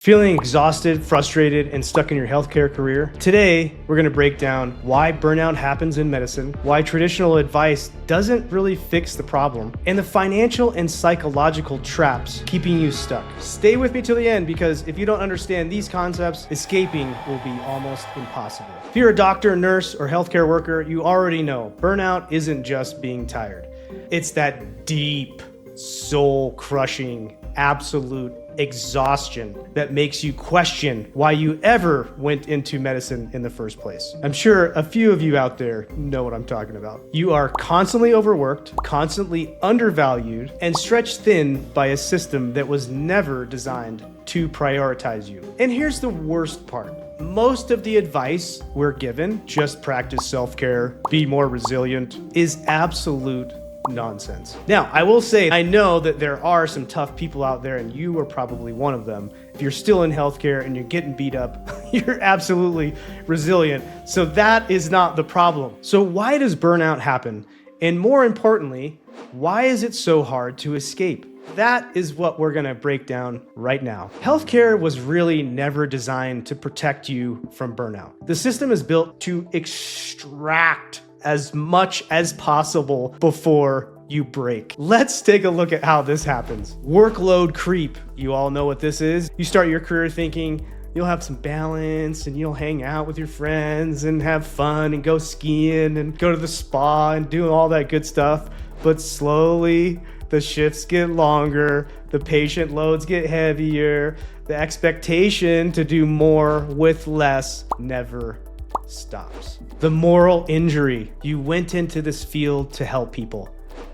Feeling exhausted, frustrated, and stuck in your healthcare career? Today, we're going to break down why burnout happens in medicine, why traditional advice doesn't really fix the problem, and the financial and psychological traps keeping you stuck. Stay with me till the end because if you don't understand these concepts, escaping will be almost impossible. If you're a doctor, nurse, or healthcare worker, you already know burnout isn't just being tired. It's that deep, soul-crushing, absolute exhaustion that makes you question why you ever went into medicine in the first place. I'm sure a few of you out there know what I'm talking about. You are constantly overworked, constantly undervalued, and stretched thin by a system that was never designed to prioritize you. And here's the worst part. Most of the advice we're given, just practice self-care, be more resilient, is absolute nonsense. Now, I will say, I know that there are some tough people out there, and you are probably one of them. If you're still in healthcare and you're getting beat up, you're absolutely resilient. So that is not the problem. So why does burnout happen? And more importantly, why is it so hard to escape? That is what we're going to break down right now. Healthcare was really never designed to protect you from burnout. The system is built to extract as much as possible before you break. Let's take a look at how this happens. Workload creep. You all know what this is. You start your career thinking you'll have some balance and you'll hang out with your friends and have fun and go skiing and go to the spa and do all that good stuff. But slowly the shifts get longer, the patient loads get heavier, the expectation to do more with less never stops. The moral injury. You went into this field to help people,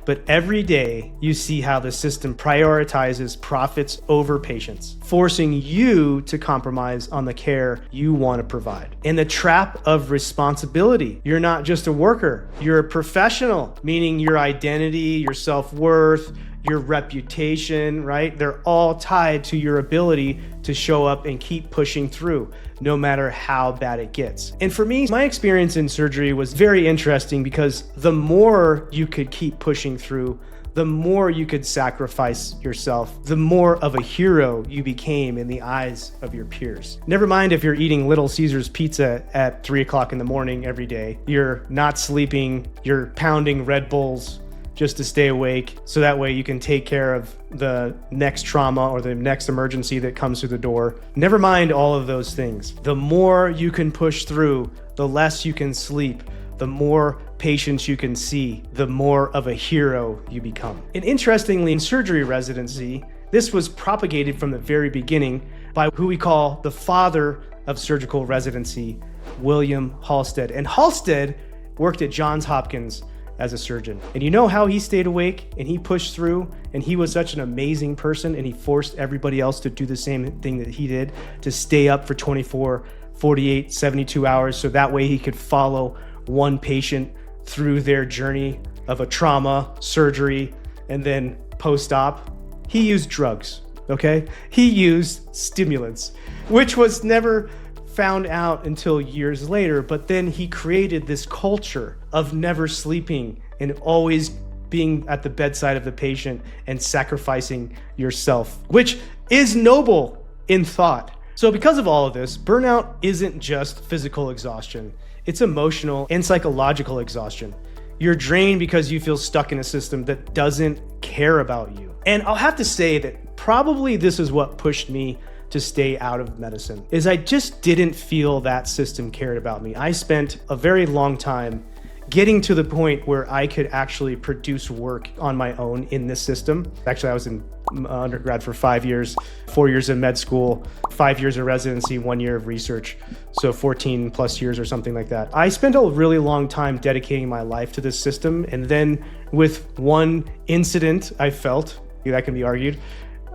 but every day you see how the system prioritizes profits over patients, forcing you to compromise on the care you want to provide. And the trap of responsibility. You're not just a worker, you're a professional, meaning your identity, your self-worth, your reputation, right? They're all tied to your ability to show up and keep pushing through, no matter how bad it gets. And for me, my experience in surgery was very interesting because the more you could keep pushing through, the more you could sacrifice yourself, the more of a hero you became in the eyes of your peers. Never mind if you're eating Little Caesars pizza at 3 o'clock in the morning every day, you're not sleeping, you're pounding Red Bulls just to stay awake, so that way you can take care of the next trauma or the next emergency that comes through the door. Never mind all of those things. The more you can push through, the less you can sleep, the more patients you can see, the more of a hero you become. And interestingly, in surgery residency, this was propagated from the very beginning by who we call the father of surgical residency, William Halsted. And Halsted worked at Johns Hopkins as a surgeon. And you know how he stayed awake and he pushed through, and he was such an amazing person, and he forced everybody else to do the same thing that he did, to stay up for 24, 48, 72 hours, so that way he could follow one patient through their journey of a trauma, surgery, and then post-op. He used drugs, okay? He used stimulants, which was never found out until years later, but then he created this culture of never sleeping and always being at the bedside of the patient and sacrificing yourself, which is noble in thought. So because of all of this, burnout isn't just physical exhaustion, it's emotional and psychological exhaustion. You're drained because you feel stuck in a system that doesn't care about you. And I'll have to say that probably this is what pushed me to stay out of medicine, is I just didn't feel that system cared about me. I spent a very long time getting to the point where I could actually produce work on my own in this system. Actually, I was in undergrad for 5 years, 4 years in med school, 5 years of residency, 1 year of research. So 14 plus years or something like that. I spent a really long time dedicating my life to this system. And then with one incident, I felt, that can be argued,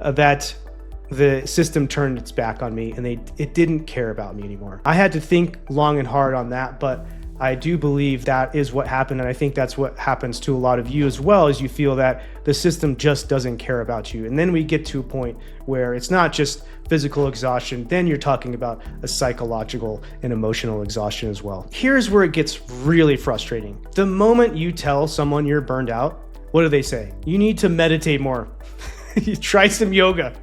that the system turned its back on me and it didn't care about me anymore. I had to think long and hard on that, but I do believe that is what happened. And I think that's what happens to a lot of you as well, as you feel that the system just doesn't care about you. And then we get to a point where it's not just physical exhaustion, then you're talking about a psychological and emotional exhaustion as well. Here's where it gets really frustrating. The moment you tell someone you're burned out, what do they say? You need to meditate more. You try some yoga.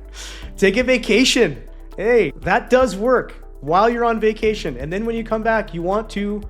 Take a vacation. Hey, that does work while you're on vacation. And then when you come back, you want to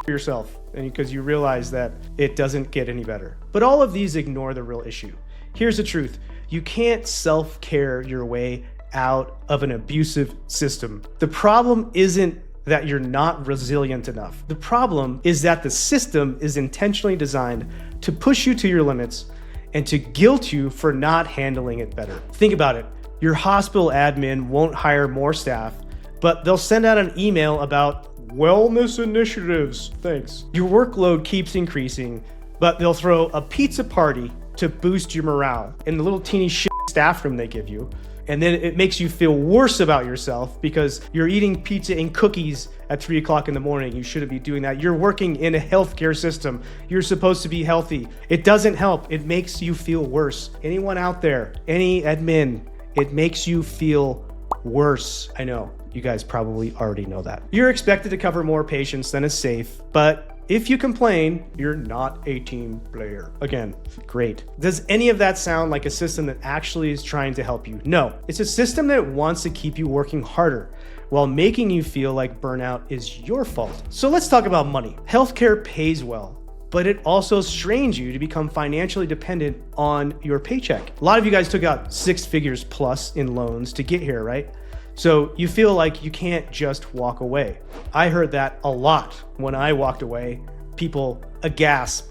yourself, and because you realize that it doesn't get any better. But all of these ignore the real issue. Here's the truth. You can't self-care your way out of an abusive system. The problem isn't that you're not resilient enough. The problem is that the system is intentionally designed to push you to your limits and to guilt you for not handling it better. Think about it. Your hospital admin won't hire more staff, but they'll send out an email about wellness initiatives. Thanks. Your workload keeps increasing, but they'll throw a pizza party to boost your morale in the little teeny shit staff room they give you. And then it makes you feel worse about yourself because you're eating pizza and cookies at 3 o'clock in the morning. You shouldn't be doing that. You're working in a healthcare system. You're supposed to be healthy. It doesn't help. It makes you feel worse. Anyone out there, any admin, it makes you feel worse. I know you guys probably already know that. You're expected to cover more patients than is safe, but if you complain, you're not a team player. Again, great. Does any of that sound like a system that actually is trying to help you? No, it's a system that wants to keep you working harder while making you feel like burnout is your fault. So let's talk about money. Healthcare pays well, but it also strains you to become financially dependent on your paycheck. A lot of you guys took out 6 figures plus in loans to get here, right? So you feel like you can't just walk away. I heard that a lot when I walked away. People aghast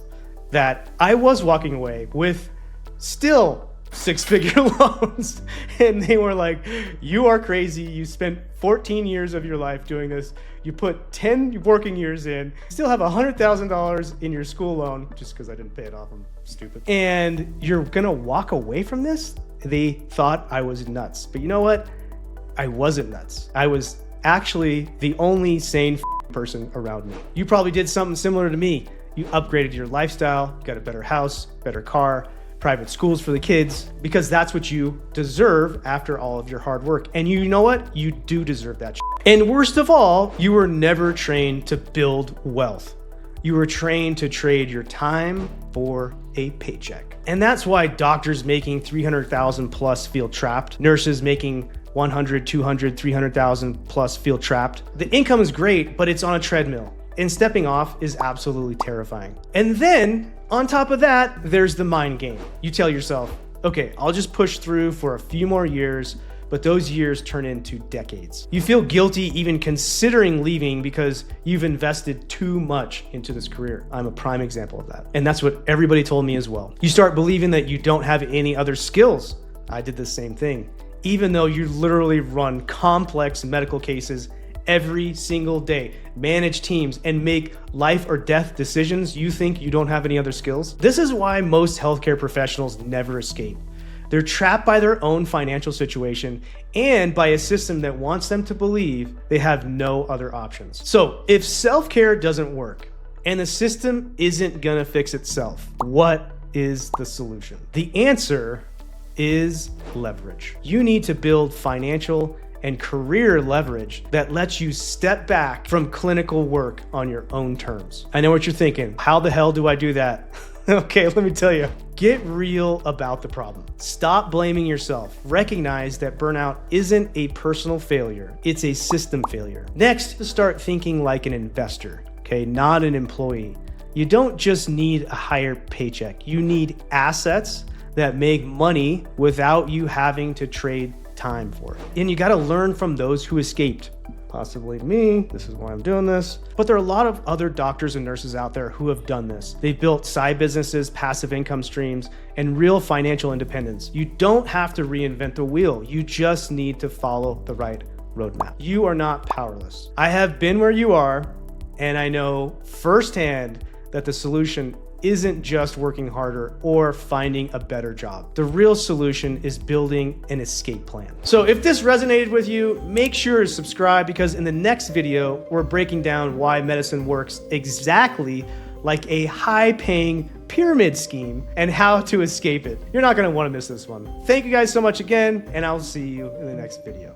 that I was walking away with still 6-figure loans. And they were like, you are crazy. You spent 14 years of your life doing this. You put 10 working years in, still have $100,000 in your school loan, just because I didn't pay it off, I'm stupid. And you're gonna walk away from this? They thought I was nuts. But you know what? I wasn't nuts. I was actually the only sane person around me. You probably did something similar to me. You upgraded your lifestyle, got a better house, better car, private schools for the kids, because that's what you deserve after all of your hard work. And you know what? You do deserve that shit. And worst of all, you were never trained to build wealth. You were trained to trade your time for a paycheck. And that's why doctors making 300,000 plus feel trapped. Nurses making 100, 200, 300,000 plus feel trapped. The income is great, but it's on a treadmill. And stepping off is absolutely terrifying. And then on top of that, there's the mind game. You tell yourself, okay, I'll just push through for a few more years, but those years turn into decades. You feel guilty even considering leaving because you've invested too much into this career. I'm a prime example of that. And that's what everybody told me as well. You start believing that you don't have any other skills. I did the same thing. Even though you literally run complex medical cases every single day, manage teams, and make life or death decisions, you think you don't have any other skills? This is why most healthcare professionals never escape. They're trapped by their own financial situation and by a system that wants them to believe they have no other options. So if self-care doesn't work and the system isn't gonna fix itself, what is the solution? The answer is leverage. You need to build financial and career leverage that lets you step back from clinical work on your own terms. I know what you're thinking. How the hell do I do that? Okay, let me tell you. Get real about the problem. Stop blaming yourself. Recognize that burnout isn't a personal failure, it's a system failure. Next, start thinking like an investor, okay, not an employee. You don't just need a higher paycheck. You need assets that make money without you having to trade time for it. And you got to learn from those who escaped. Possibly me, this is why I'm doing this. But there are a lot of other doctors and nurses out there who have done this. They've built side businesses, passive income streams, and real financial independence. You don't have to reinvent the wheel. You just need to follow the right roadmap. You are not powerless. I have been where you are, and I know firsthand that the solution isn't just working harder or finding a better job. The real solution is building an escape plan. So if this resonated with you, make sure to subscribe, because in the next video, we're breaking down why medicine works exactly like a high-paying pyramid scheme and how to escape it. You're not gonna wanna miss this one. Thank you guys so much again, and I'll see you in the next video.